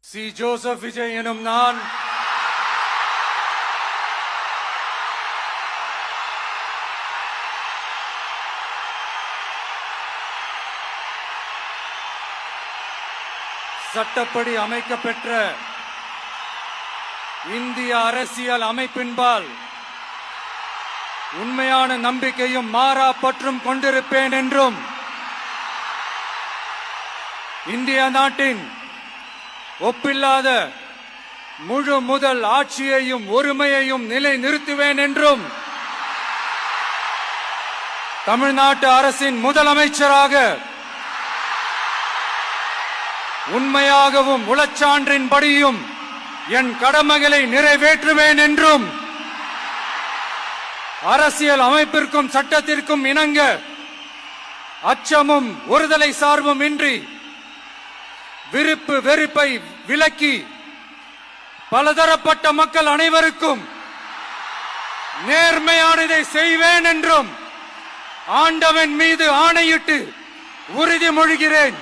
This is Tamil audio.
சி ஜோசப் விஜய் எனும் நான் சட்டப்படி அமைக்கப்பெற்ற இந்திய அரசியல் அமைப்பின்பால் உண்மையான நம்பிக்கையும் மாறா பற்றும் கொண்டிருப்பேன் என்றும் இந்திய நாட்டின் ஒப்பில்லாத முழு முதல் ஆட்சியையும் ஒருமையையும் நிலை நிறுத்துவேன் என்றும் தமிழ்நாட்டு அரசின் முதலமைச்சராக உண்மையாகவும் உளச்சான்றின்படியும் என் கடமைகளை நிறைவேற்றுவேன் என்றும் அரசியல் அமைப்பிற்கும் சட்டத்திற்கும் இணங்க அச்சமும் ஒருதலை சார்பும் இன்றி விருப்பு வெறுப்பை விலக்கி பலதரப்பட்ட மக்கள் அனைவருக்கும் நேர்மையானதை செய்வேன் என்றும் ஆண்டவன் மீது ஆணையிட்டு உறுதிமொழிகிறேன்.